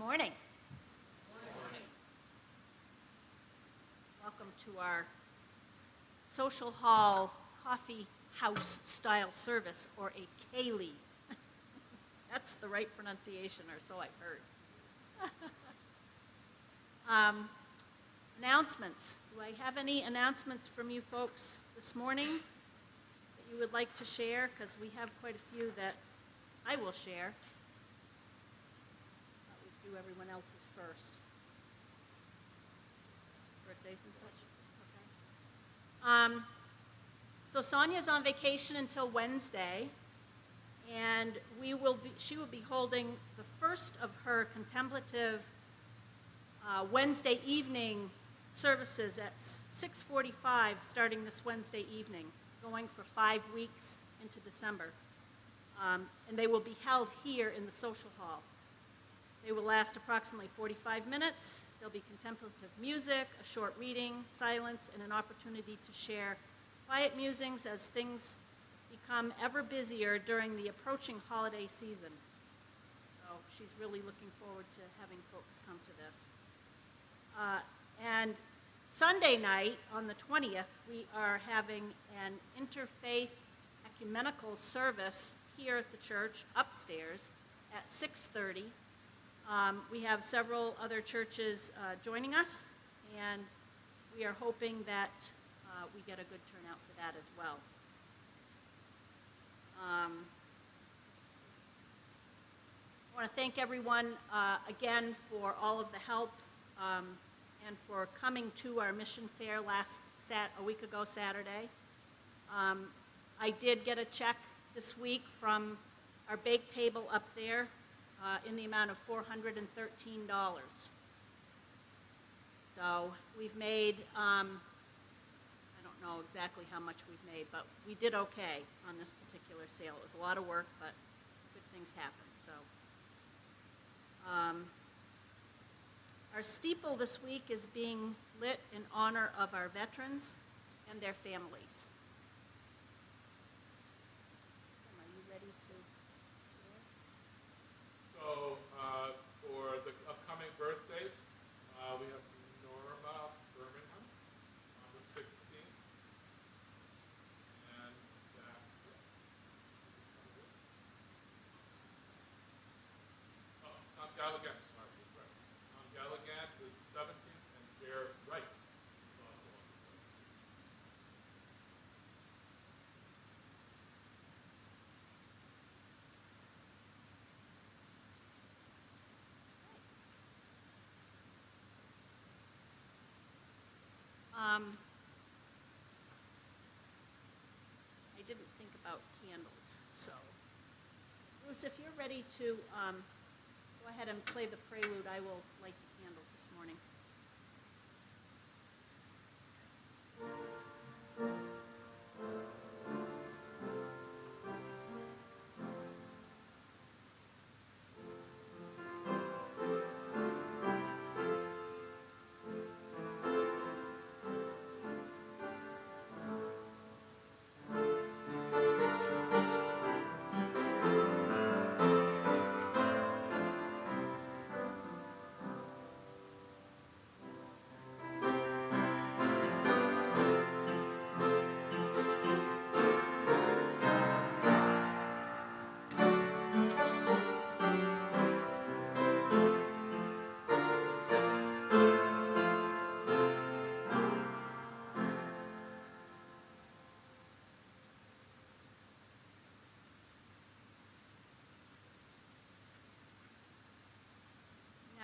morning. Welcome to our social hall coffee house style service, or a Kaylee. That's the right pronunciation, or so I've heard. Announcements. Do I have any announcements from you folks this morning that you would like to share? Because we have quite a few that I will share. Thought we'd do everyone else's first. Birthdays and such. Okay. So Sonia's on vacation until Wednesday, and she will be holding the first of her contemplative Wednesday evening services at 6:45 starting this Wednesday evening, going for 5 weeks into December. And they will be held here in the social hall. They will last approximately 45 minutes. There'll be contemplative music, a short reading, silence, and an opportunity to share quiet musings as things become ever busier during the approaching holiday season. So she's really looking forward to having folks come to this. And Sunday night, on the 20th, we are having an interfaith ecumenical service here at the church upstairs at 6:30. We have several other churches joining us, and we are hoping that we get a good turnout for that as well. I want to thank everyone again for all of the help and for coming to our mission fair a week ago Saturday. I did get a check this week from our bake table up there in the amount of $413. So we've made, I don't know exactly how much we've made, but we did okay on this particular sale. It was a lot of work, but good things happen. So our steeple this week is being lit in honor of our veterans and their families. Are you ready to share? So for the upcoming birthdays, we have Norma Birmingham on the 16th, and that's it. Oh, Tom Gallagher, sorry, you're right. Tom Gallagher is 17th, and Bear Wright is also on the 17th. I didn't think about candles, so Bruce, if you're ready to go ahead and play the prelude, I will light the candles this morning.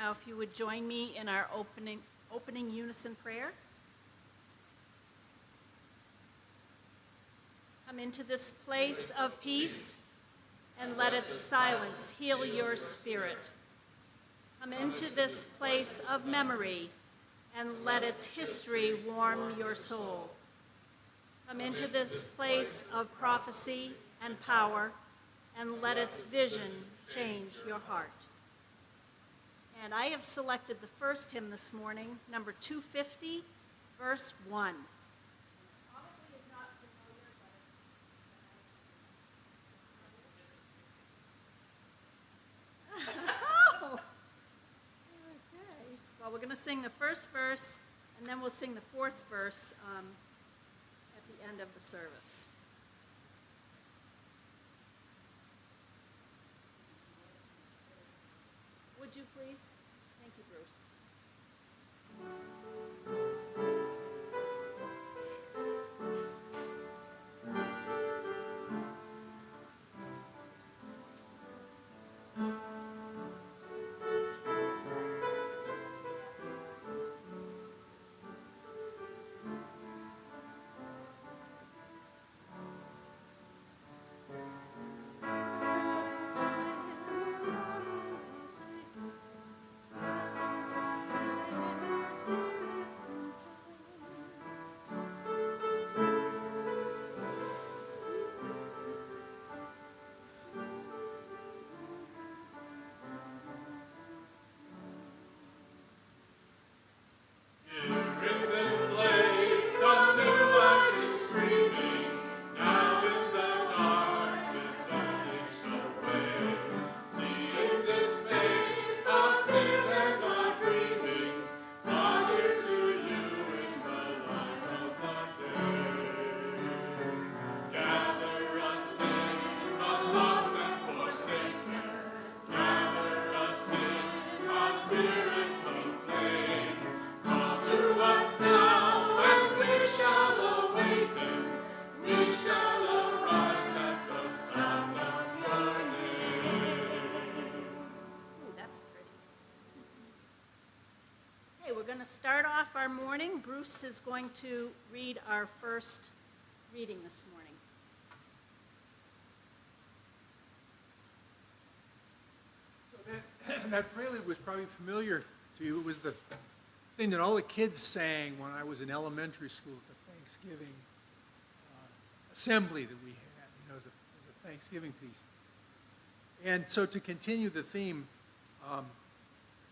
Now, if you would join me in our opening unison prayer. Come into this place of peace, and let its silence heal your spirit. Come into this place of memory, and let its history warm your soul. Come into this place of prophecy and power, and let its vision change your heart. And I have selected the first hymn this morning, number 250, verse 1. Probably is not familiar, but we're going to sing the first verse, and then we'll sing the fourth verse at the end of the service. Would you please? Thank you, Bruce. Start off our morning. Bruce is going to read our first reading this morning. So that prelude was probably familiar to you. It was the thing that all the kids sang when I was in elementary school at the Thanksgiving assembly that we had, as a Thanksgiving piece. And so to continue the theme,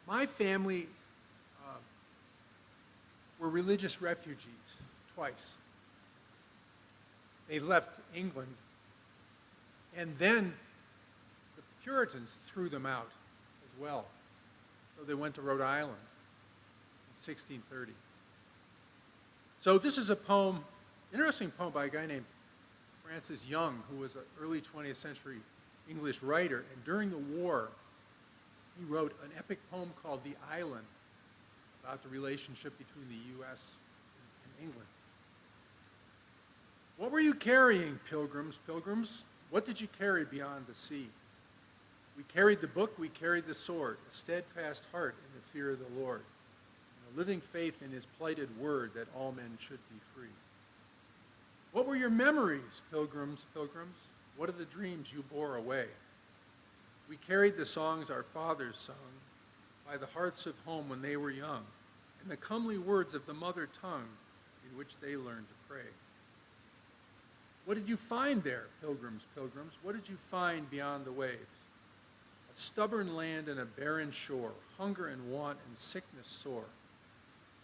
my family were religious refugees twice. They left England, and then the Puritans threw them out as well. So they went to Rhode Island in 1630. So this is a poem, interesting poem by a guy named Francis Young, who was an early 20th century English writer, and during the war, he wrote an epic poem called The Island, about the relationship between the U.S. and England. What were you carrying, pilgrims, pilgrims? What did you carry beyond the sea? We carried the book, we carried the sword, a steadfast heart in the fear of the Lord, and a living faith in his plighted word that all men should be free. What were your memories, pilgrims, pilgrims? What are the dreams you bore away? We carried the songs our fathers sung by the hearths of home when they were young, and the comely words of the mother tongue in which they learned to pray. What did you find there, pilgrims, pilgrims? What did you find beyond the waves? A stubborn land and a barren shore, hunger and want and sickness sore.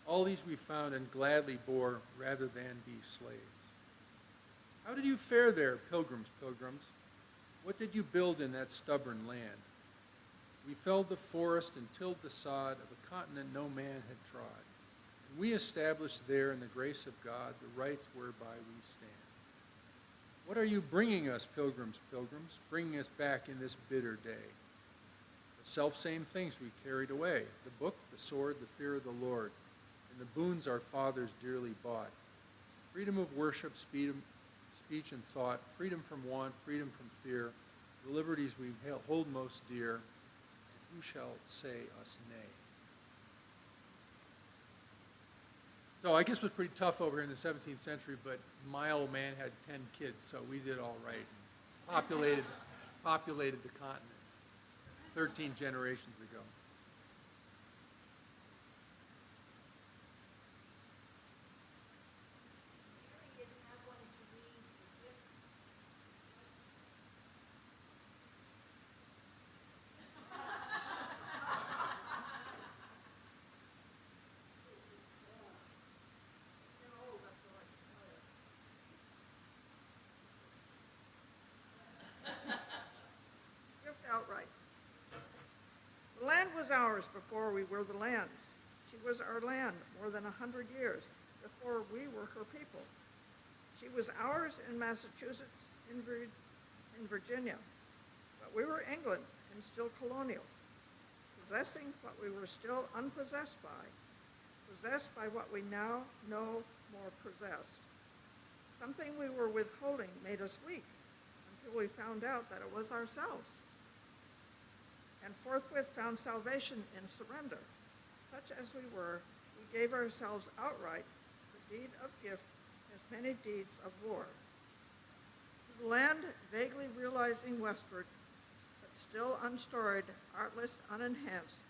All these we found and gladly bore rather than be slaves. How did you fare there, pilgrims, pilgrims? What did you build in that stubborn land? We felled the forest and tilled the sod of a continent no man had trod. And we established there in the grace of God the rights whereby we stand. What are you bringing us, pilgrims, pilgrims, bringing us back in this bitter day? The selfsame things we carried away, the book, the sword, the fear of the Lord, and the boons our fathers dearly bought. Freedom of worship, speech and thought, freedom from want, freedom from fear, the liberties we hold most dear. Who shall say us nay? So I guess it was pretty tough over here in the 17th century, but my old man had 10 kids, so we did all right. Populated the continent 13 generations ago. Outright. The land was ours before we were the land. She was our land more than 100 years before we were her people. She was ours in Massachusetts, in Virginia, but we were England's and still colonials, possessing what we were still unpossessed by, possessed by what we now no more possessed. Something we were withholding made us weak until we found out that it was ourselves, and forthwith found salvation in surrender. Such as we were, we gave ourselves outright, the deed of gift as many deeds of war. To the land vaguely realizing westward, but still unstoried, artless, unenhanced,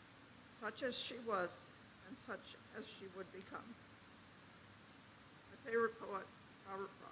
such as she was and such as she would become. My favorite poet, Robert Frost.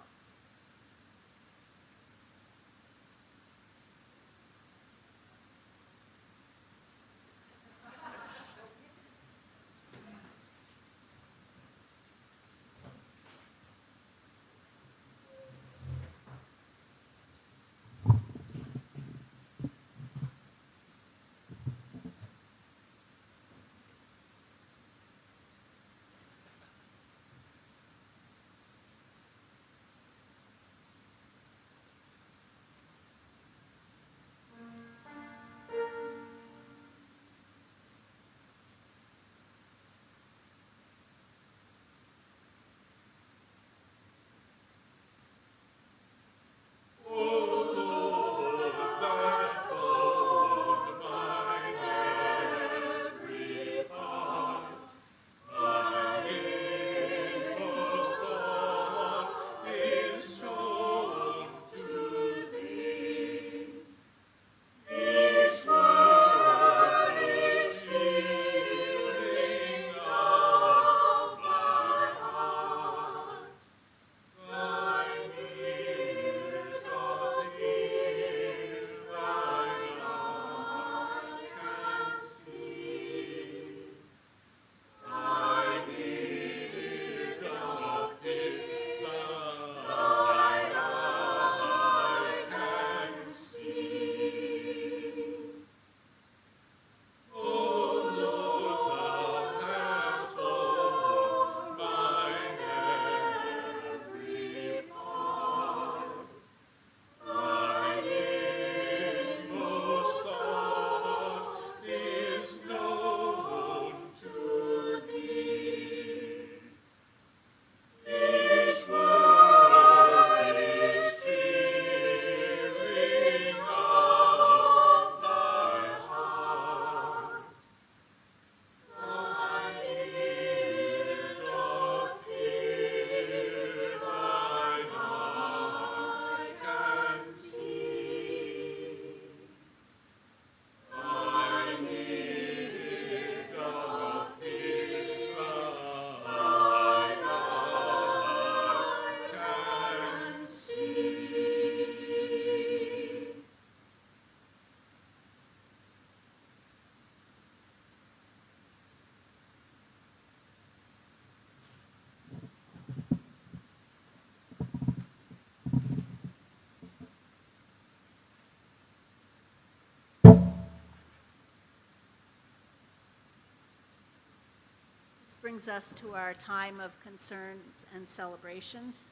This brings us to our time of concerns and celebrations.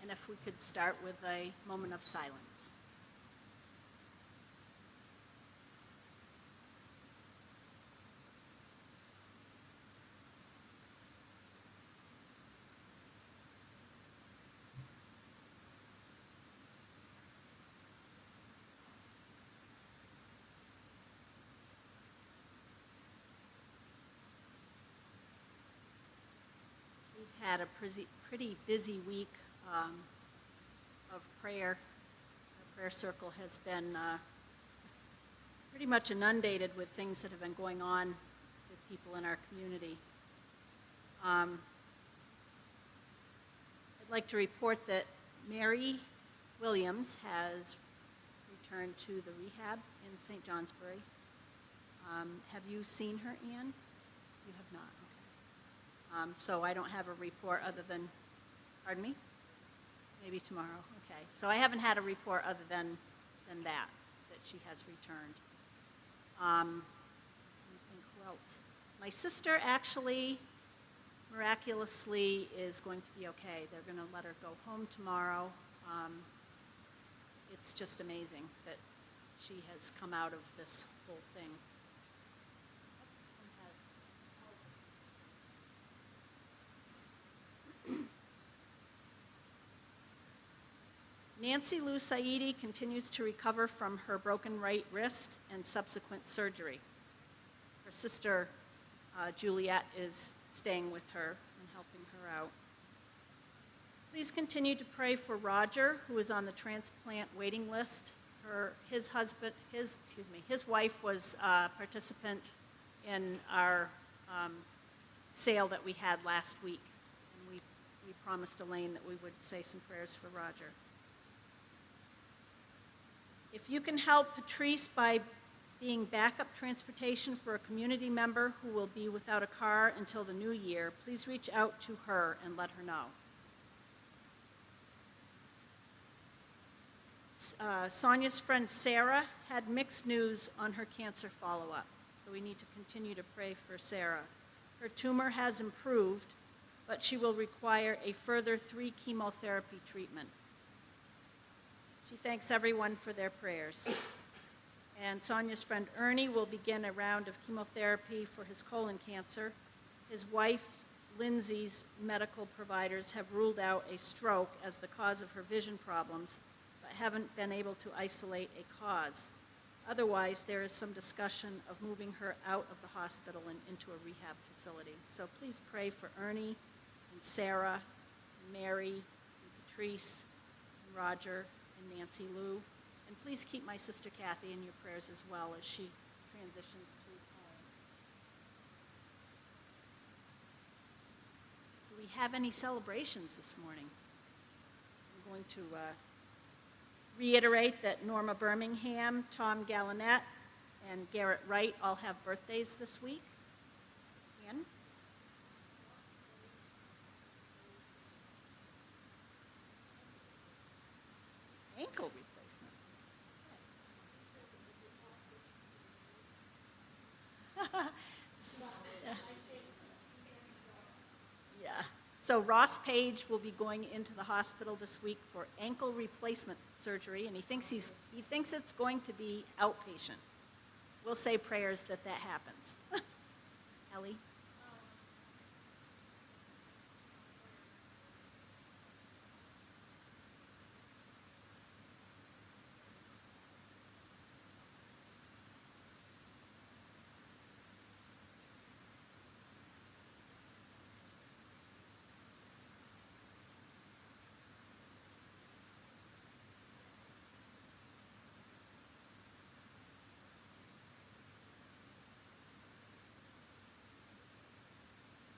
And if we could start with a moment of silence. We've had a pretty busy week of prayer. Our prayer circle has been pretty much inundated with things that have been going on with people in our community. I'd like to report that Mary Williams has returned to the rehab in St. Johnsbury. Have you seen her, Ann? You have not, okay. So I don't have a report other than, pardon me? Maybe tomorrow, okay. So I haven't had a report other than that she has returned. Let me think, who else? My sister actually miraculously is going to be okay. They're going to let her go home tomorrow. It's just amazing that she has come out of this whole thing. Nancy Lou Saidi continues to recover from her broken right wrist and subsequent surgery. Her sister, Juliet, is staying with her and helping her out. Please continue to pray for Roger, who is on the transplant waiting list. His wife was a participant in our sale that we had last week. And we promised Elaine that we would say some prayers for Roger. If you can help Patrice by being backup transportation for a community member who will be without a car until the new year, please reach out to her and let her know. Sonia's friend Sarah had mixed news on her cancer follow-up, so we need to continue to pray for Sarah. Her tumor has improved, but she will require a further 3 chemotherapy treatment. She thanks everyone for their prayers. And Sonia's friend Ernie will begin a round of chemotherapy for his colon cancer. His wife, Lindsay's medical providers have ruled out a stroke as the cause of her vision problems, but haven't been able to isolate a cause. Otherwise, there is some discussion of moving her out of the hospital and into a rehab facility. So please pray for Ernie and Sarah, and Mary, and Patrice, and Roger, and Nancy Lou. And please keep my sister Kathy in your prayers as well as she transitions to home. Do we have any celebrations this morning? I'm going to reiterate that Norma Birmingham, Tom Gallinet, and Garrett Wright all have birthdays this week. Ann? Ankle replacement. Yeah. So Ross Page will be going into the hospital this week for ankle replacement surgery, and he thinks it's going to be outpatient. We'll say prayers that happens. Ellie?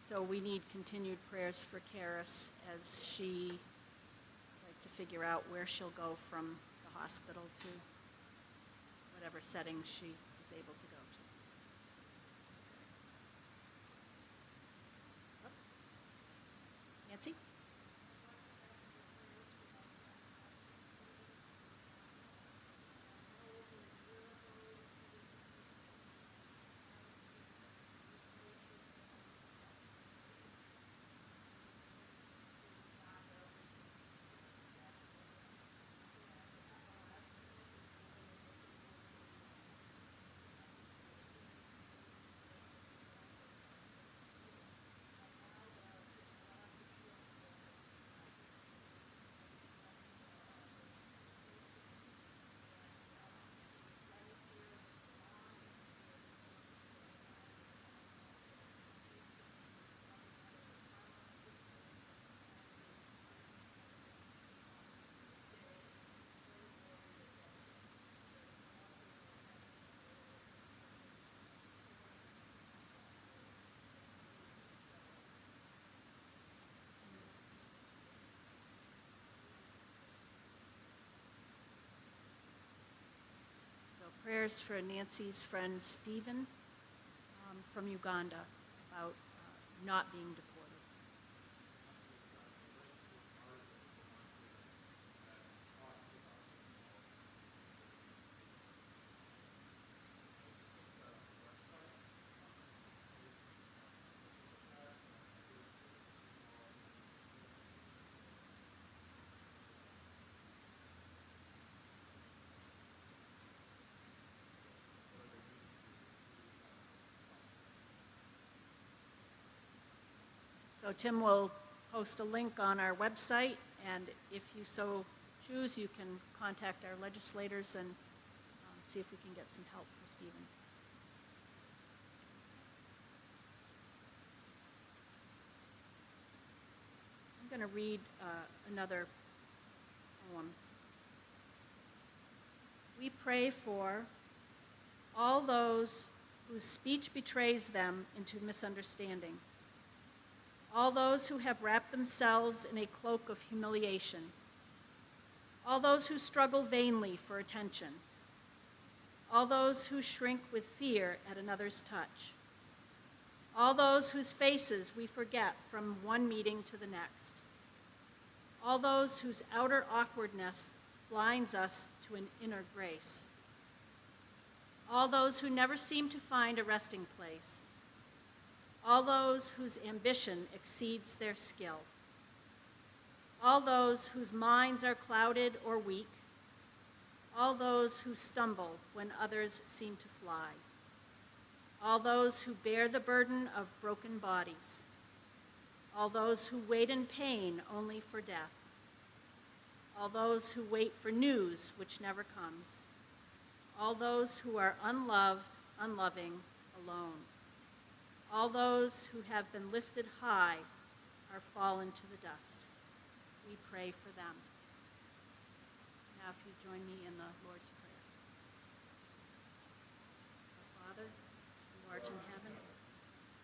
So we need continued prayers for Karis as she tries to figure out where she'll go from the hospital to whatever setting she is able to go to. Nancy? Prayers for Nancy's friend Stephen from Uganda about not being deported. So Tim will post a link on our website, and if you so choose, you can contact our legislators and see if we can get some help for Stephen. I'm going to read another poem. We pray for all those whose speech betrays them into misunderstanding, all those who have wrapped themselves in a cloak of humiliation, all those who struggle vainly for attention, all those who shrink with fear at another's touch, all those whose faces we forget from one meeting to the next, all those whose outer awkwardness blinds us to an inner grace, all those who never seem to find a resting place, all those whose ambition exceeds their skill, all those whose minds are clouded or weak, all those who stumble when others seem to fly, all those who bear the burden of broken bodies, all those who wait in pain only for death, all those who wait for news which never comes, all those who are unloved, unloving, alone, all those who have been lifted high are fallen to the dust. We pray for them. Now, if you join me in the Lord's Prayer. Our Father, who art in heaven,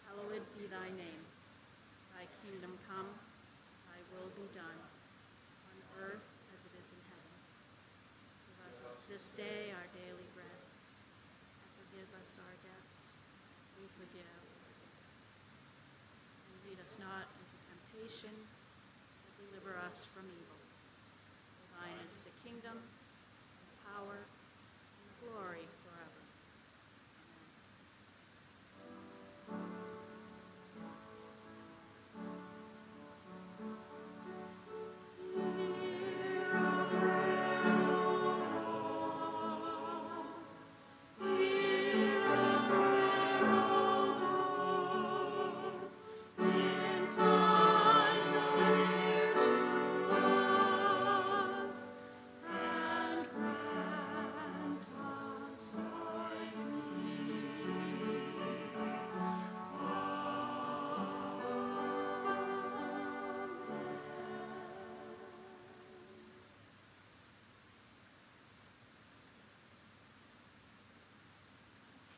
hallowed be thy name. Thy kingdom come, thy will be done, on earth as it is in heaven. Give us this day our daily bread, and forgive us our debts, as we forgive our debtors. And lead us not into temptation, but deliver us from evil. For thine is the kingdom, and the power, and the glory forever.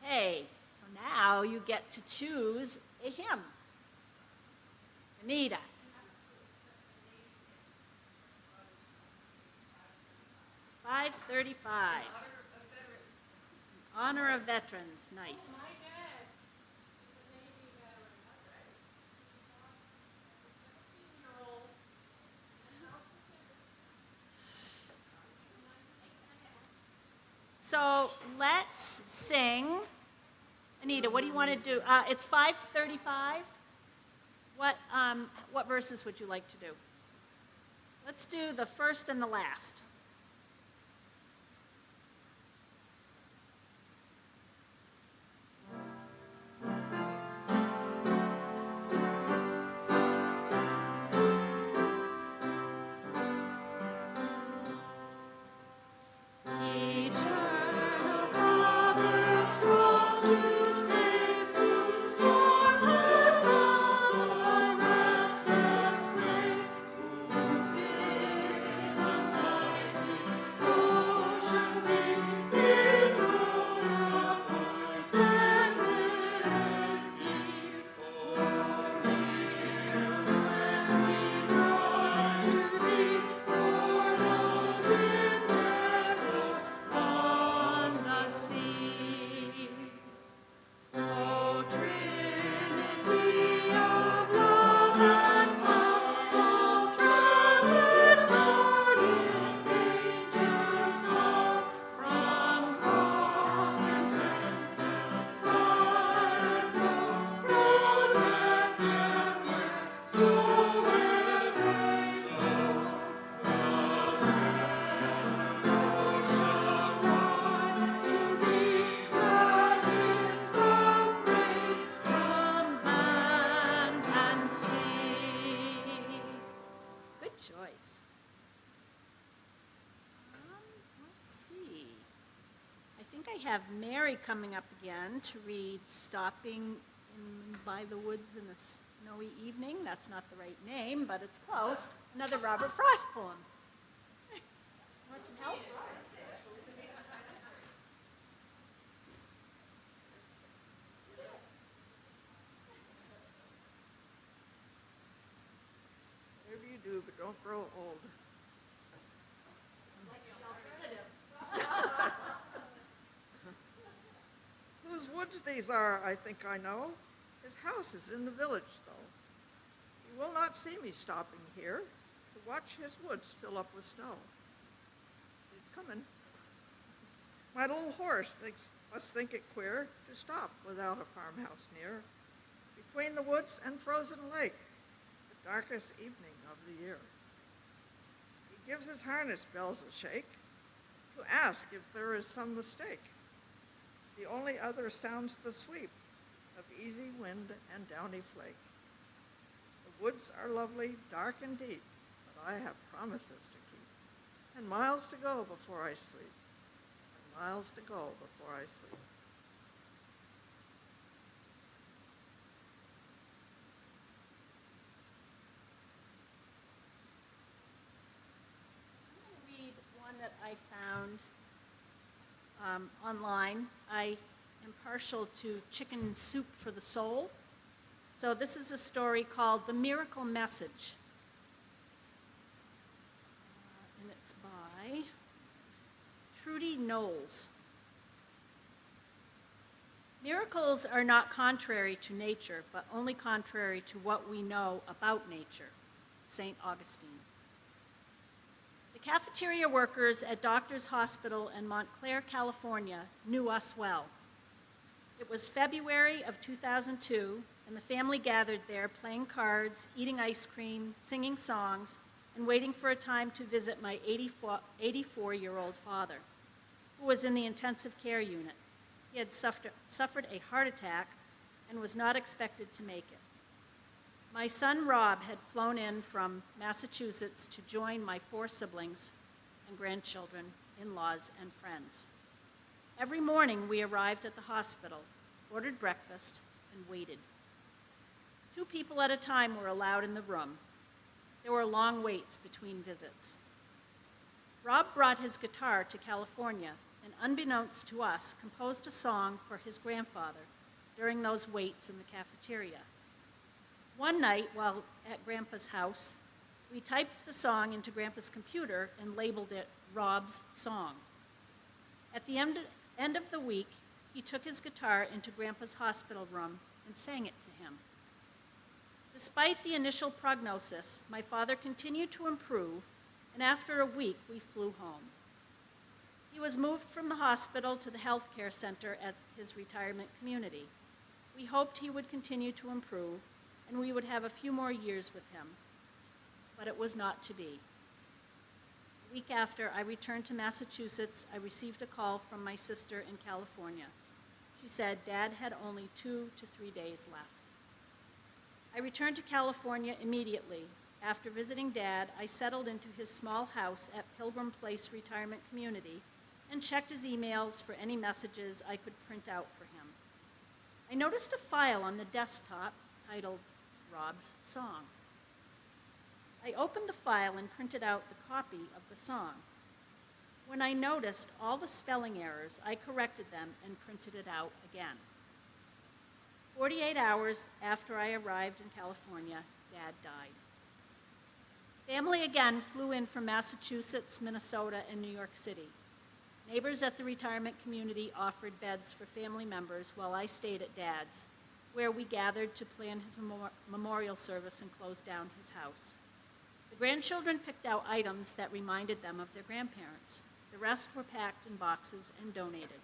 Okay, so now you get to choose a hymn. Anita. $535. Honor of Veterans. Nice. So let's sing. Anita, what do you want to do? It's 5:35. What verses would you like to do? Let's do the first and the last. Eternal Father, strong to save, storm has come, thy restless reign. Who bid the night have Mary coming up again to read Stopping by the Woods in a Snowy Evening. That's not the right name, but it's close. Another Robert Frost poem. Want some help? Whatever you do, but don't grow old. Whose woods these are, I think I know. His house is in the village, though. He will not see me stopping here to watch his woods fill up with snow. It's coming. My little horse must think it queer to stop without a farmhouse near, between the woods and frozen lake, the darkest evening of the year. He gives his harness bells a shake to ask if there is some mistake. The only other sounds the sweep of easy wind and downy flake. The woods are lovely, dark and deep, but I have promises to keep, and miles to go before I sleep, and miles to go before I sleep. I'm going to read one that I found online. I am partial to Chicken Soup for the Soul. So this is a story called The Miracle Message. And it's by Trudy Knowles. Miracles are not contrary to nature, but only contrary to what we know about nature. St. Augustine. The cafeteria workers at Doctors Hospital in Montclair, California, knew us well. It was February of 2002, and the family gathered there playing cards, eating ice cream, singing songs, and waiting for a time to visit my 84-year-old father, who was in the intensive care unit. He had suffered a heart attack and was not expected to make it. My son Rob had flown in from Massachusetts to join my 4 siblings and grandchildren, in-laws, and friends. Every morning we arrived at the hospital, ordered breakfast, and waited. 2 people at a time were allowed in the room. There were long waits between visits. Rob brought his guitar to California and, unbeknownst to us, composed a song for his grandfather during those waits in the cafeteria. One night, while at Grandpa's house, we typed the song into Grandpa's computer and labeled it Rob's Song. At the end of the week, he took his guitar into Grandpa's hospital room and sang it to him. Despite the initial prognosis, my father continued to improve, and after a week, we flew home. He was moved from the hospital to the healthcare center at his retirement community. We hoped he would continue to improve, and we would have a few more years with him. But it was not to be. A week after I returned to Massachusetts, I received a call from my sister in California. She said Dad had only 2 to 3 days left. I returned to California immediately. After visiting Dad, I settled into his small house at Pilgrim Place Retirement Community and checked his emails for any messages I could print out for him. I noticed a file on the desktop titled Rob's Song. I opened the file and printed out the copy of the song. When I noticed all the spelling errors, I corrected them and printed it out again. 48 hours after I arrived in California, Dad died. Family again flew in from Massachusetts, Minnesota, and New York City. Neighbors at the retirement community offered beds for family members while I stayed at Dad's, where we gathered to plan his memorial service and close down his house. The grandchildren picked out items that reminded them of their grandparents. The rest were packed in boxes and donated.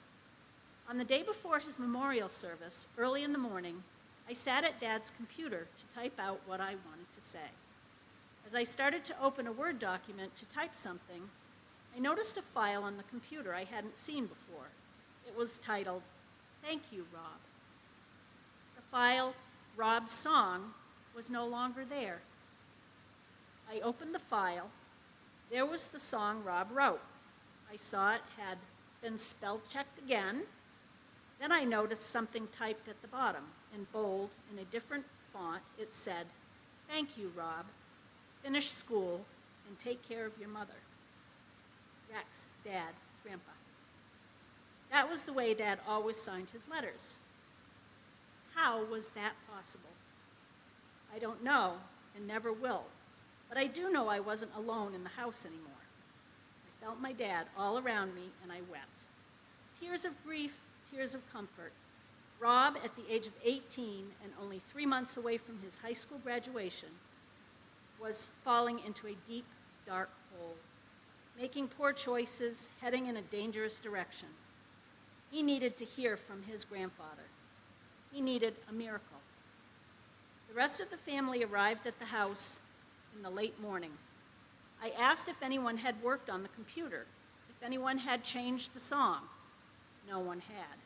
On the day before his memorial service, early in the morning, I sat at Dad's computer to type out what I wanted to say. As I started to open a Word document to type something, I noticed a file on the computer I hadn't seen before. It was titled, "Thank You, Rob." The file, Rob's Song, was no longer there. I opened the file. There was the song Rob wrote. I saw it had been spell checked again. Then I noticed something typed at the bottom in bold in a different font. It said, "Thank you, Rob. Finish school and take care of your mother. Rex, Dad, Grandpa." That was the way Dad always signed his letters. How was that possible? I don't know and never will, but I do know I wasn't alone in the house anymore. I felt my dad all around me and I wept. Tears of grief, tears of comfort. Rob, at the age of 18 and only 3 months away from his high school graduation, was falling into a deep, dark hole, making poor choices, heading in a dangerous direction. He needed to hear from his grandfather. He needed a miracle. The rest of the family arrived at the house in the late morning. I asked if anyone had worked on the computer, if anyone had changed the song. No one had.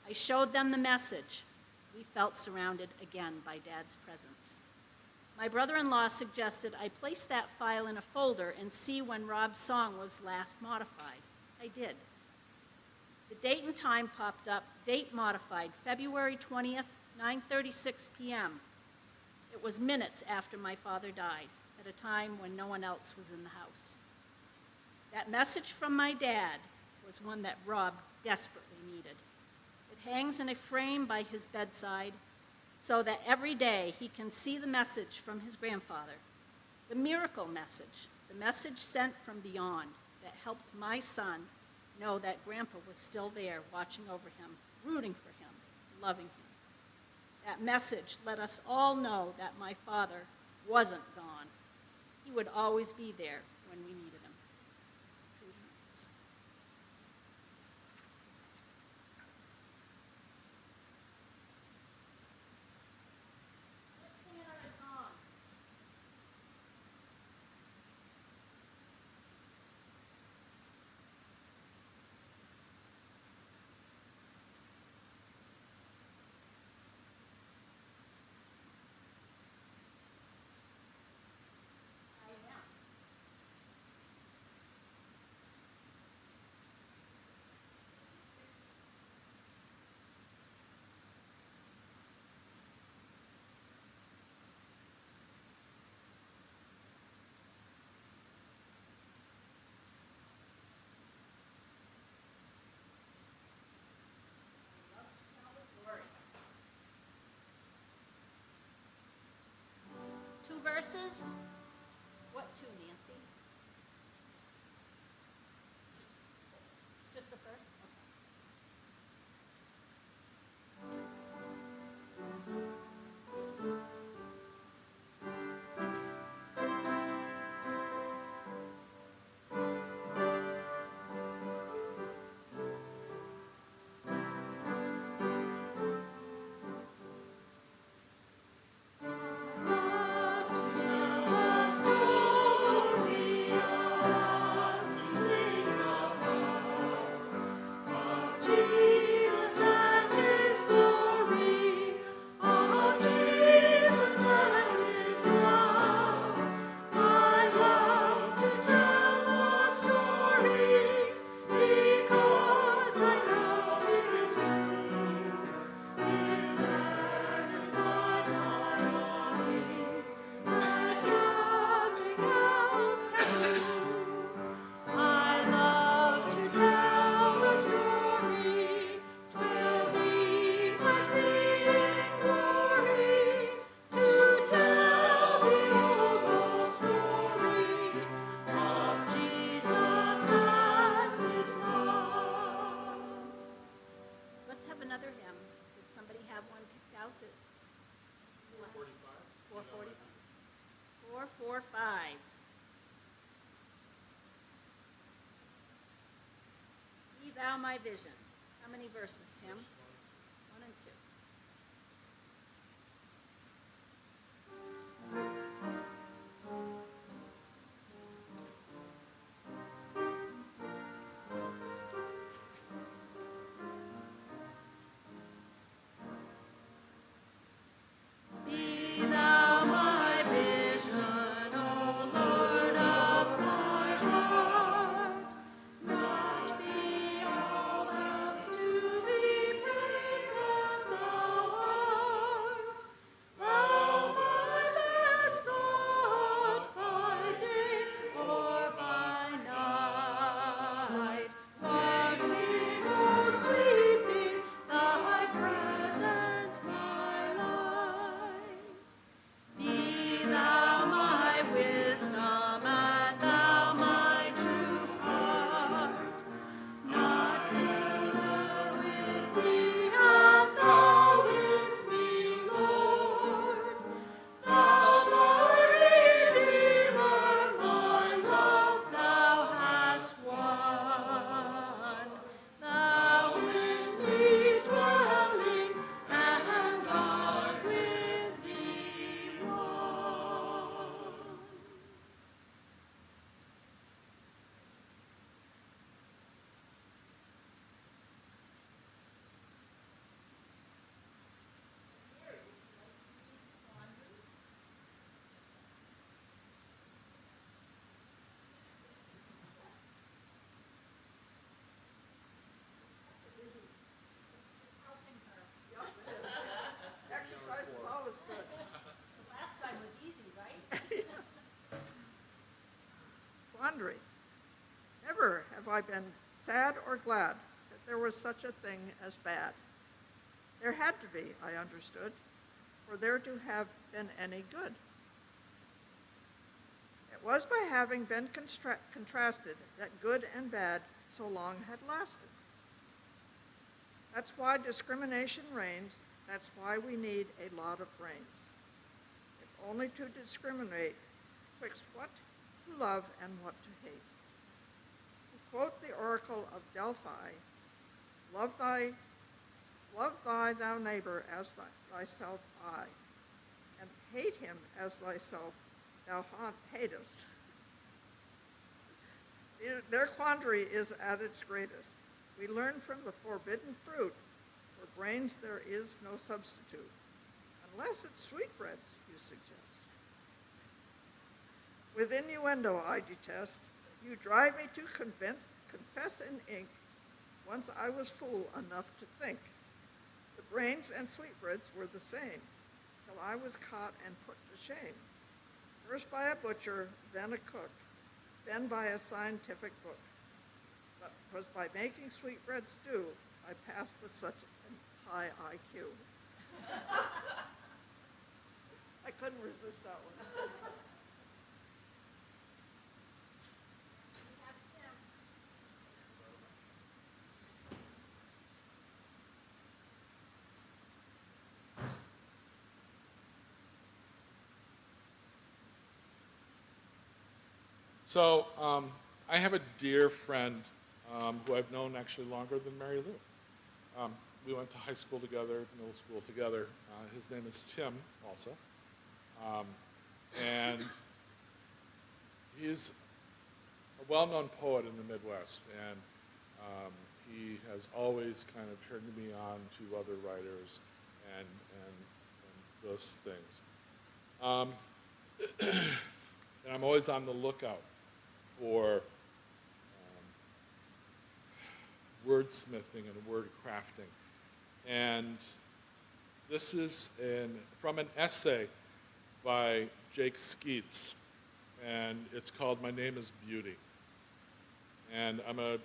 I showed them the message. We felt surrounded again by Dad's presence. My brother-in-law suggested I place that file in a folder and see when Rob's song was last modified. I did. The date and time popped up, date modified, February 20th, 9:36 p.m. It was minutes after my father died, at a time when no one else was in the house. That message from my dad was one that Rob desperately needed. It hangs in a frame by his bedside so that every day he can see the message from his grandfather, the miracle message, the message sent from beyond that helped my son know that Grandpa was still there watching over him, rooting for him, loving him. That message let us all know that my father wasn't gone. He would always be there when we needed him. Let's sing another song. I am. Love to tell the story. 2 verses. What 2, Nancy? Just the first? Okay. Let's have another hymn. Did somebody have one picked out that? 445. 445. 445. Be thou my vision. How many verses, Tim? 1 and 2. Be thou my vision, O Lord of my heart, not be I been sad or glad that there was such a thing as bad? There had to be, I understood, for there to have been any good. It was by having been contrasted that good and bad so long had lasted. That's why discrimination reigns. That's why we need a lot of brains. If only to discriminate twixt what to love and what to hate. To quote the oracle of Delphi, love thy thou neighbor as thyself I, and hate him as thyself thou hatest. Their quandary is at its greatest. We learn from the forbidden fruit, for brains there is no substitute, unless it's sweetbreads, you suggest. With innuendo I detest, you drive me to confess in ink, once I was fool enough to think. The brains and sweetbreads were the same, till I was caught and put to shame. First by a butcher, then a cook, then by a scientific book. But 'twas by making sweetbread stew, I passed with such a high IQ. I couldn't resist that one. So I have a dear friend who I've known actually longer than Mary Lou. We went to high school together, middle school together. His name is Tim also. And he's a well-known poet in the Midwest, and he has always kind of turned me on to other writers and those things. And I'm always on the lookout for wordsmithing and word crafting. And this is from an essay by Jake Skeets, and it's called My Name is Beauty. And I'm going to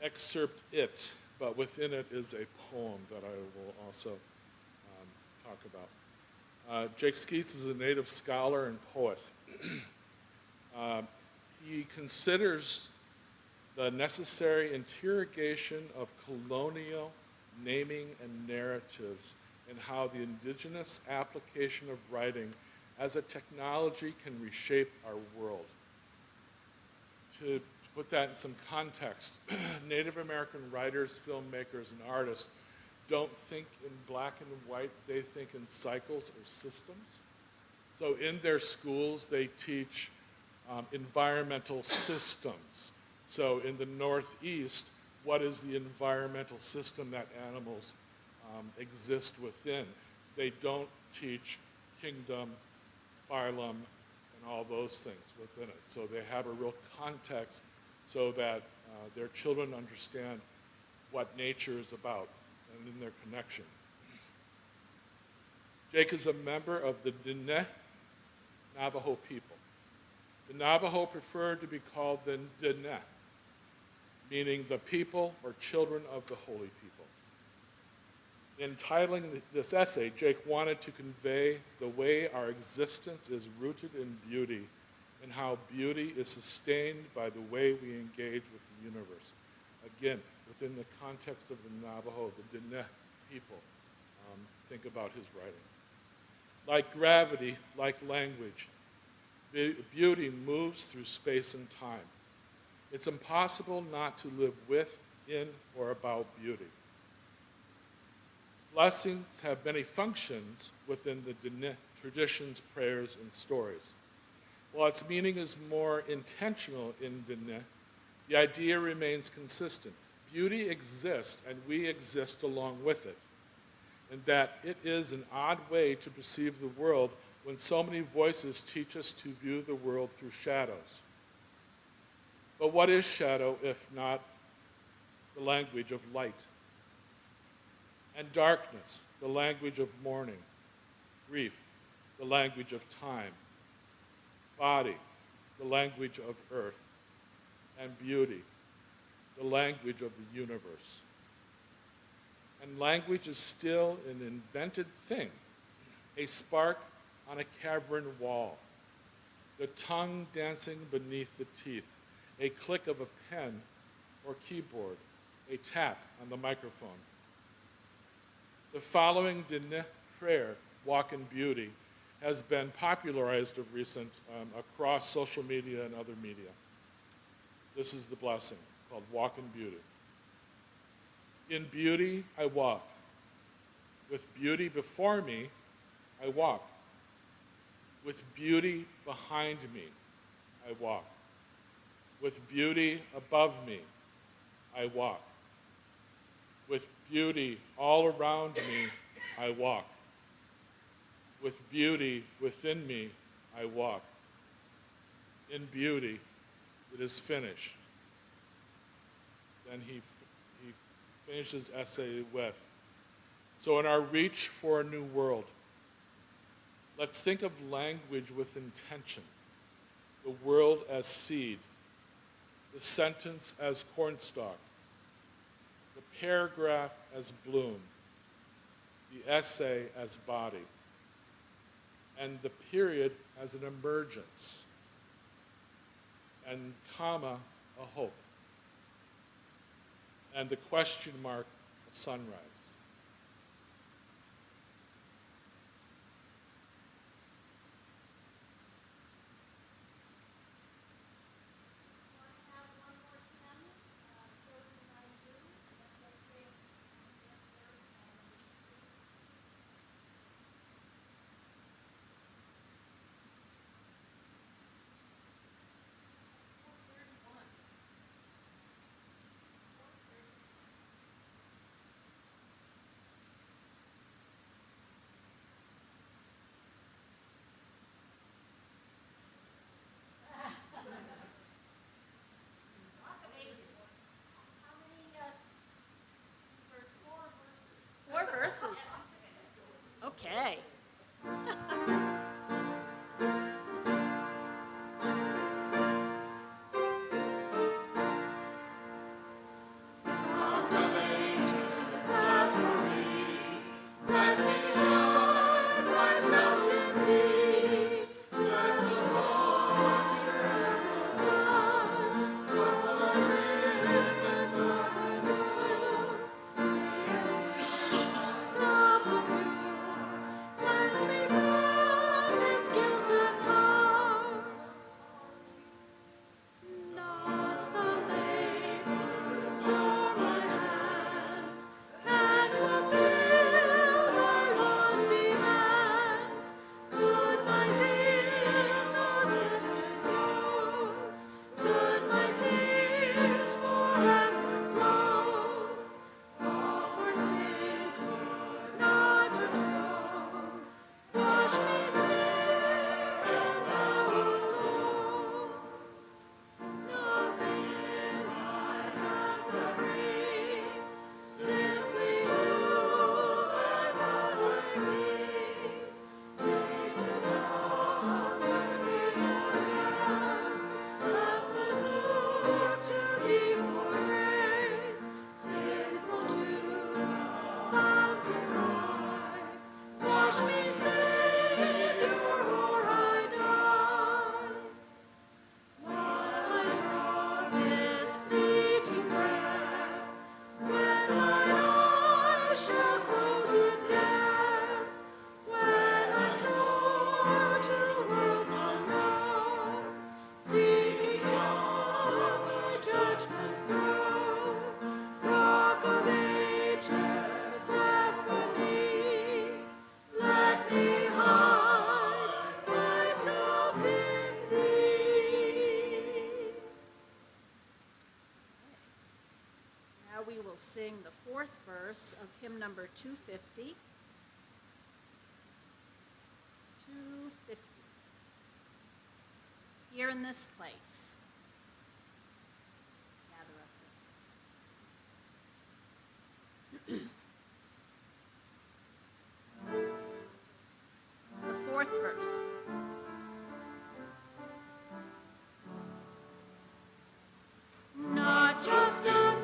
excerpt it, but within it is a poem that I will also talk about. Jake Skeets is a native scholar and poet. He considers the necessary interrogation of colonial naming and narratives and how the indigenous application of writing as a technology can reshape our world. To put that in some context, Native American writers, filmmakers, and artists don't think in black and white, they think in cycles or systems. So in their schools, they teach environmental systems. So in the Northeast, what is the environmental system that animals exist within? They don't teach kingdom, phylum, and all those things within it. So they have a real context so that their children understand what nature is about and in their connection. Jake is a member of the Diné Navajo people. The Navajo preferred to be called the Diné, meaning the people or children of the holy people. In titling this essay, Jake wanted to convey the way our existence is rooted in beauty and how beauty is sustained by the way we engage with the universe. Again, within the context of the Navajo, the Diné people, think about his writing. Like gravity, like language, beauty moves through space and time. It's impossible not to live with, in, or about beauty. Blessings have many functions within the Diné traditions, prayers, and stories. While its meaning is more intentional in Diné, the idea remains consistent. Beauty exists, and we exist along with it. And that it is an odd way to perceive the world when so many voices teach us to view the world through shadows. But what is shadow if not the language of light? And darkness, the language of mourning. Grief, the language of time. Body, the language of earth. And beauty, the language of the universe. And language is still an invented thing, a spark on a cavern wall, the tongue dancing beneath the teeth, a click of a pen or keyboard, a tap on the microphone. The following Diné prayer, Walk in Beauty, has been popularized of recent across social media and other media. This is the blessing called Walk in Beauty. In beauty, I walk. With beauty before me, I walk. With beauty behind me, I walk. With beauty above me, I walk. With beauty all around me, I walk. With beauty within me, I walk. In beauty, it is finished. Then he finished his essay with, so in our reach for a new world, let's think of language with intention, the world as seed, the sentence as cornstalk, the paragraph as bloom, the essay as body, and the period as an emergence, and comma, a hope, and the question mark, a sunrise. Four verses. Okay. We will sing the fourth verse of hymn number 250. 250. Here in this place, gather us in. The fourth verse. Not just a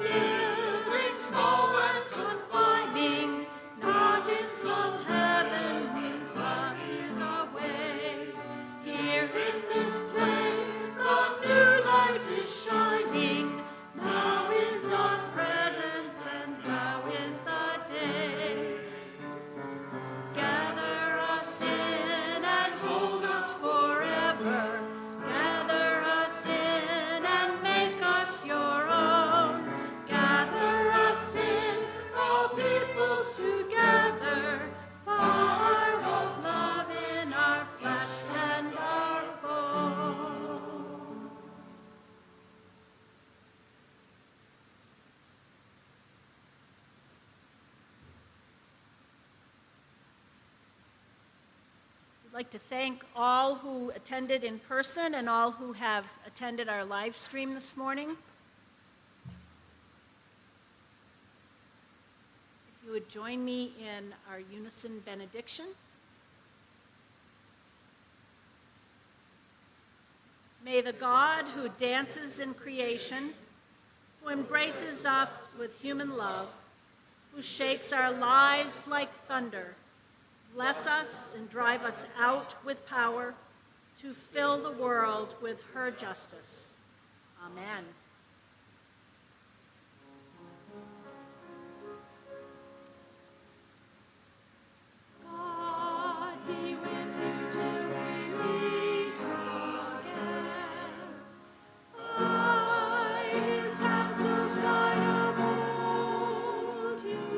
I'd like to thank all who attended in person and all who have attended our live stream this morning. If you would join me in our unison benediction. May the God who dances in creation, who embraces us with human love, who shakes our lives like thunder, bless us and drive us out with power to fill the world with her justice. Amen. God be with you till we meet again. By his counsels guide uphold you.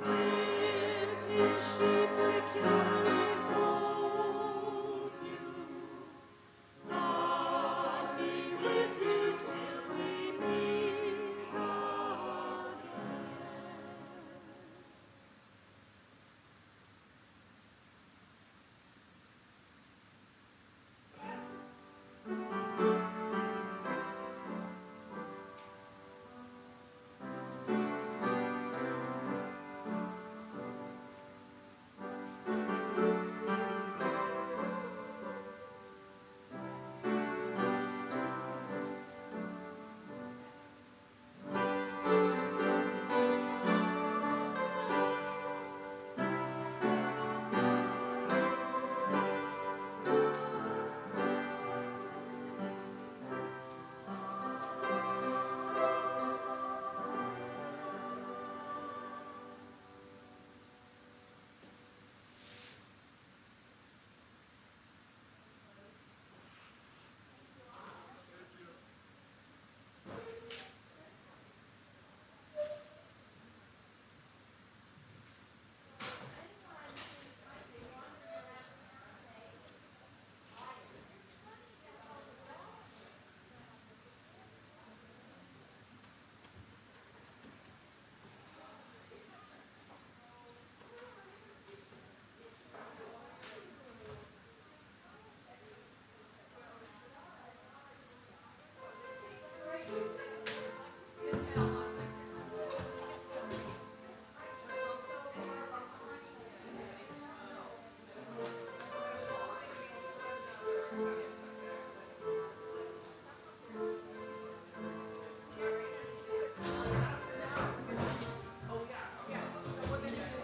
With his sheep securely fold you. God be with you till we meet again. Good job.